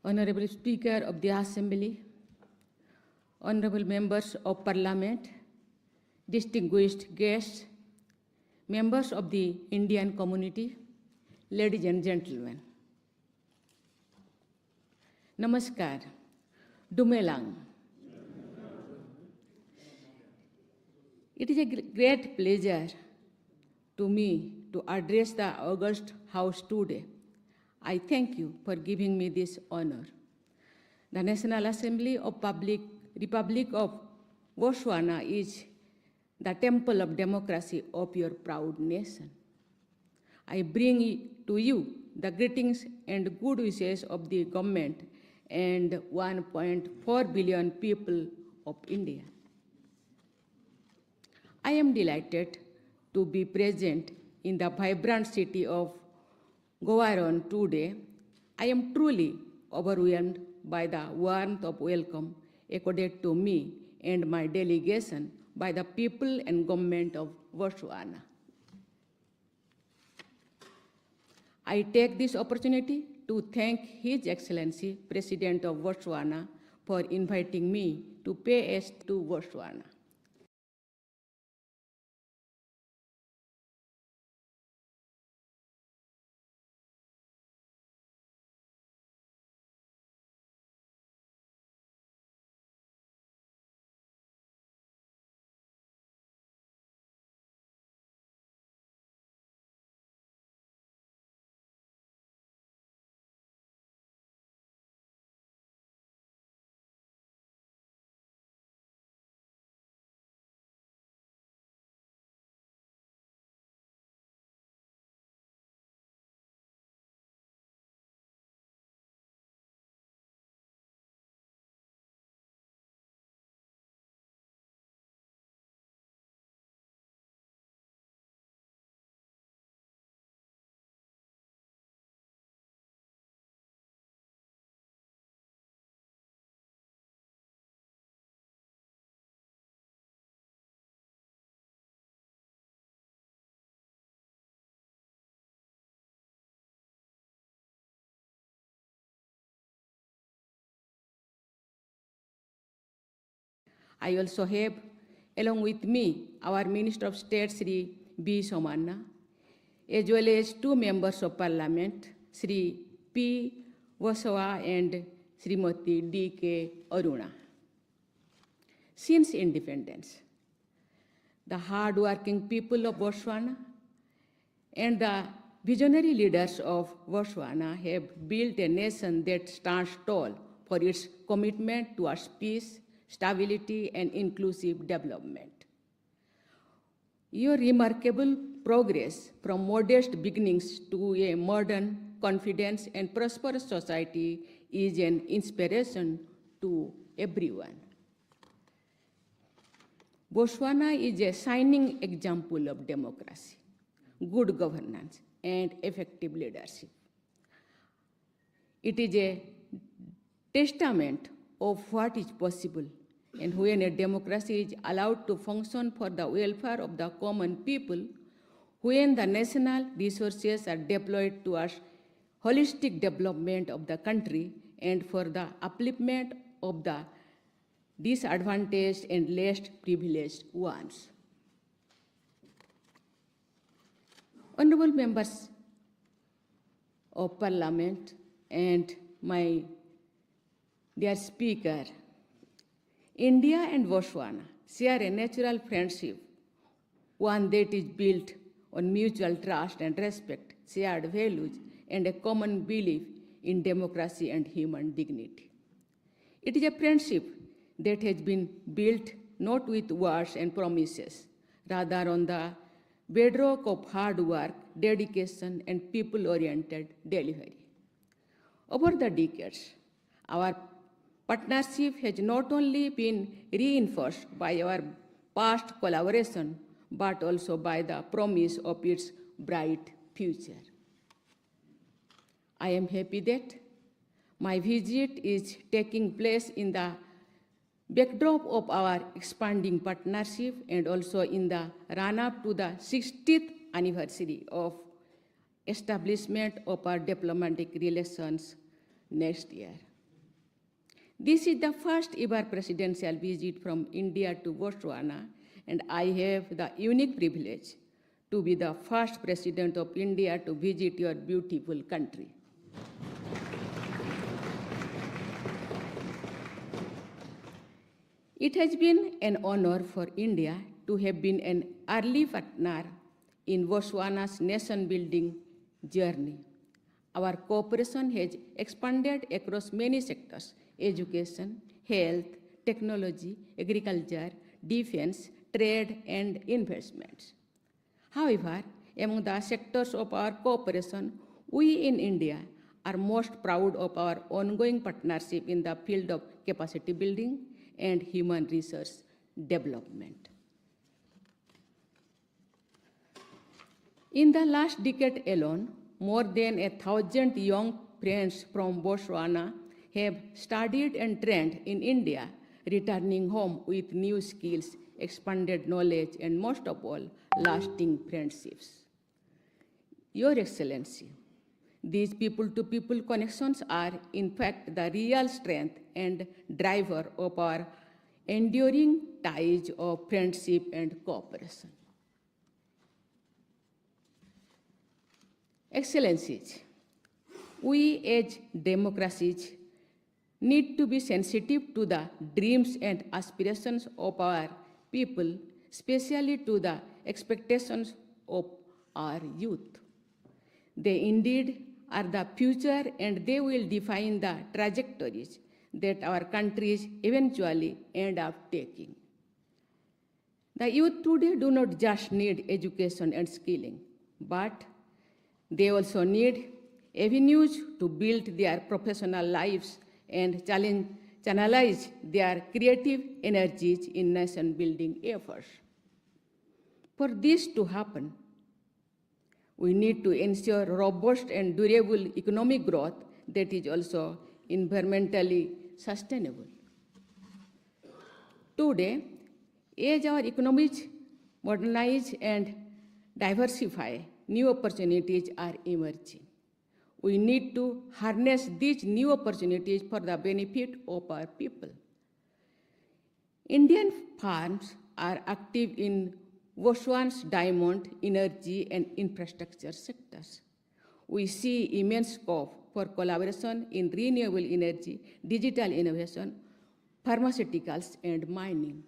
Honorable Speaker of the Assembly, Honorable Members of Parliament, distinguished guests, members of the Indian community, ladies and gentlemen. Namaskar, Dumelang. It is a great pleasure to me to address the August House today. I thank you for giving me this honor. The National Assembly of Republic of Botswana is the temple of democracy of your proud nation. I bring to you the greetings and good wishes of the government and 1.4 billion people of India. I am delighted to be present in the vibrant city of Gaborone today. I am truly overwhelmed by the warmth of welcome accorded to me and my delegation by the people and government of Botswana. I take this opportunity to thank His Excellency, President of Botswana, for inviting me to pay aid to Botswana. I also have, along with me, our Minister of State, Sri B. Somanna, as well as two members of Parliament, Sri P. Wasawa and Srimati D.K. Aruna. Since independence, the hard-working people of Botswana and the visionary leaders of Botswana have built a nation that stands tall for its commitment towards peace, stability, and inclusive development. Your remarkable progress from modest beginnings to a modern, confident, and prosperous society is an inspiration to everyone. Botswana is a shining example of democracy, good governance, and effective leadership. It is a testament of what is possible, and when a democracy is allowed to function for the welfare of the common people, when the national resources are deployed towards holistic development of the country and for the upliftment of the disadvantaged and less privileged ones. Honorable members of Parliament and my dear Speaker, India and Botswana share a natural friendship, one that is built on mutual trust and respect, shared values, and a common belief in democracy and human dignity. It is a friendship that has been built not with words and promises, rather on the bedrock of hard work, dedication, and people-oriented delivery. Over the decades, our partnership has not only been reinforced by our past collaboration, but also by the promise of its bright future. I am happy that my visit is taking place in the backdrop of our expanding partnership and also in the run-up to the 60th anniversary of establishment of our diplomatic relations next year. This is the first ever presidential visit from India to Botswana, and I have the unique privilege to be the first president of India to visit your beautiful country. It has been an honor for India to have been an early partner in Botswana's nation-building journey. Our cooperation has expanded across many sectors: education, health, technology, agriculture, defense, trade, and investments. However, among the sectors of our cooperation, we in India are most proud of our ongoing partnership in the field of capacity building and human resource development. In the last decade alone, more than 1,000 young friends from Botswana have studied and trained in India, returning home with new skills, expanded knowledge, and most of all, lasting friendships. Your Excellency, these people-to-people connections are in fact the real strength and driver of our enduring ties of friendship and cooperation. Excellencies, we as democracies need to be sensitive to the dreams and aspirations of our people, especially to the expectations of our youth. They indeed are the future, and they will define the trajectories that our countries eventually end up taking. The youth today do not just need education and skilling, but they also need avenues to build their professional lives and channelize their creative energies in nation-building efforts. For this to happen, we need to ensure robust and durable economic growth that is also environmentally sustainable. Today, as our economies modernize and diversify, new opportunities are emerging. We need to harness these new opportunities for the benefit of our people. Indian firms are active in Botswana's diamond, energy, and infrastructure sectors. We see immense scope for collaboration in renewable energy, digital innovation, pharmaceuticals, and mining.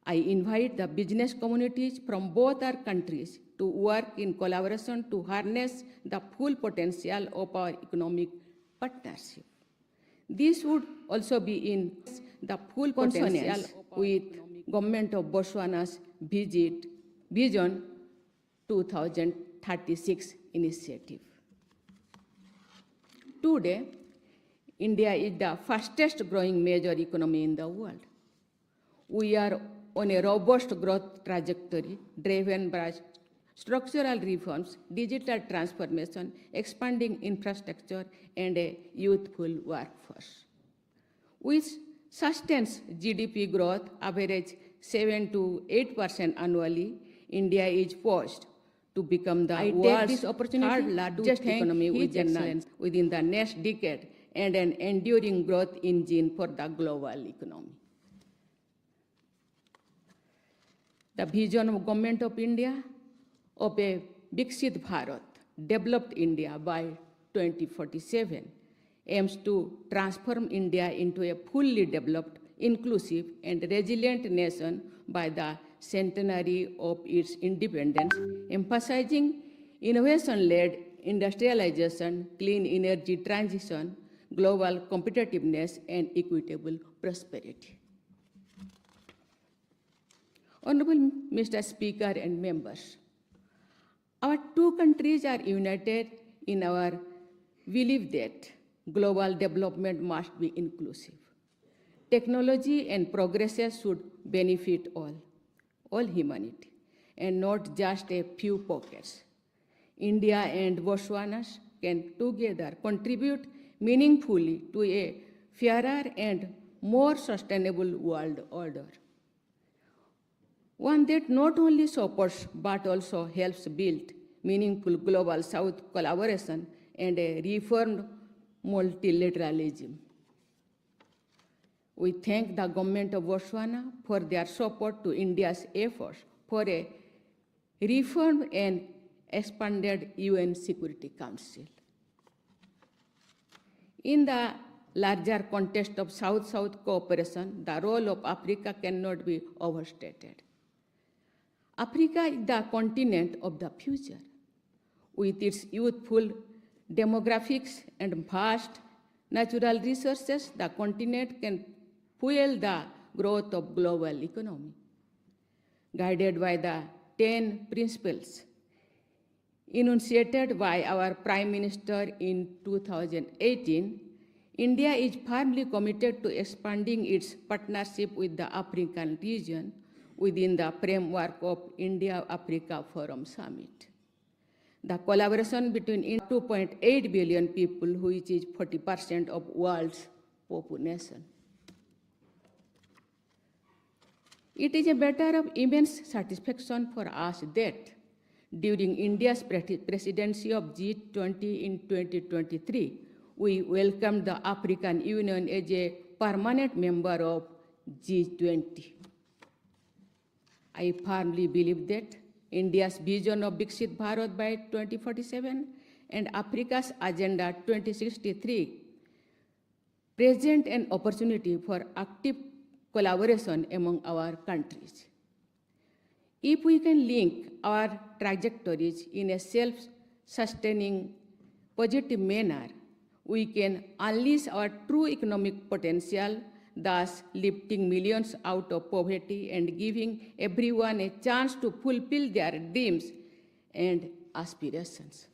I invite the business communities from both our countries to work in collaboration to harness the full potential of our economic partnership. This would also be in the full potential with Government of Botswana's Vision 2036 initiative. Today, India is the fastest growing major economy in the world. We are on a robust growth trajectory driven by structural reforms, digital transformation, expanding infrastructure, and a youthful workforce. Which sustains GDP growth average 7 to 8% annually, India is poised to become the world's third largest economy within the next decade and an enduring growth engine for the global economy. The vision of Government of India of a Viksit Bharat, developed India by 2047 aims to transform India into a fully developed, inclusive, and resilient nation by the centenary of its independence, emphasizing innovation-led industrialization, clean energy transition, global competitiveness, and equitable prosperity. Honorable Mr. Speaker and members, our two countries are united in our belief that global development must be inclusive. Technology and progresses should benefit all humanity, and not just a few pockets. India and Botswana can together contribute meaningfully to a fairer and more sustainable world order. One that not only supports but also helps build meaningful global South collaboration and a reformed multilateralism. We thank the government of Botswana for their support to India's efforts for a reformed and expanded UN Security Council. In the larger context of South-South cooperation, the role of Africa cannot be overstated. Africa is the continent of the future. With its youthful demographics and vast natural resources, the continent can fuel the growth of global economy. Guided by the 10 principles enunciated by our Prime Minister in 2018, India is firmly committed to expanding its partnership with the African region within the framework of India-Africa Forum Summit. The collaboration between 2.8 billion people, which is 40% of world's population. It is a matter of immense satisfaction for us that during India's presidency of G20 in 2023, we welcomed the African Union as a permanent member of G20. I firmly believe that India's vision of Viksit Bharat by 2047 and Africa's Agenda 2063 present an opportunity for active collaboration among our countries. If we can link our trajectories in a self-sustaining, positive manner, we can unleash our true economic potential, thus lifting millions out of poverty and giving everyone a chance to fulfill their dreams and aspirations.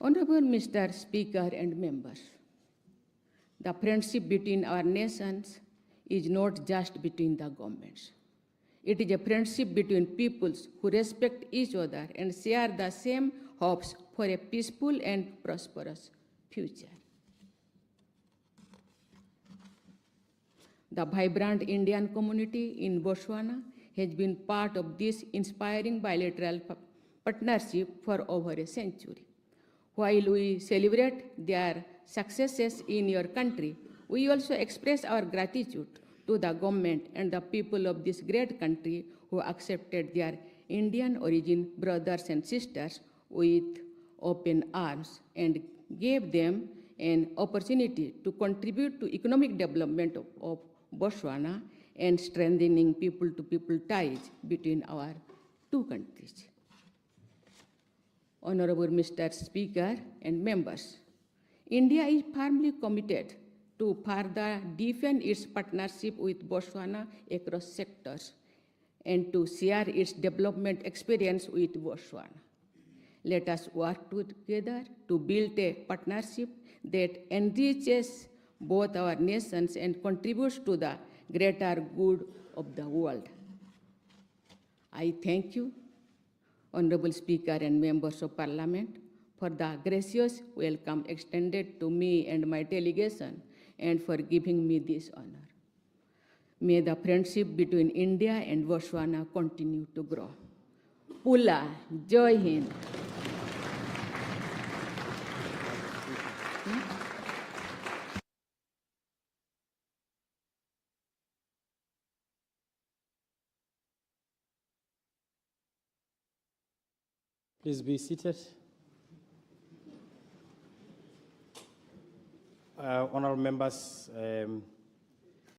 Honorable Mr. Speaker and members, the friendship between our nations is not just between the governments. It is a friendship between peoples who respect each other and share the same hopes for a peaceful and prosperous future. The vibrant Indian community in Botswana has been part of this inspiring bilateral partnership for over a century. While we celebrate their successes in your country, we also express our gratitude to the government and the people of this great country who accepted their Indian origin brothers and sisters with open arms and gave them an opportunity to contribute to economic development of Botswana and strengthening people-to-people ties between our two countries. Honorable Mr. Speaker and members, India is firmly committed to further deepen its partnership with Botswana across sectors and to share its development experience with Botswana. Let us work together to build a partnership that enriches both our nations and contributes to the greater good of the world. I thank you, Honorable Speaker and members of Parliament, for the gracious welcome extended to me and my delegation and for giving me this honor. May the friendship between India and Botswana continue to grow. Pula, Jai Hind. Please be seated. Honorable members,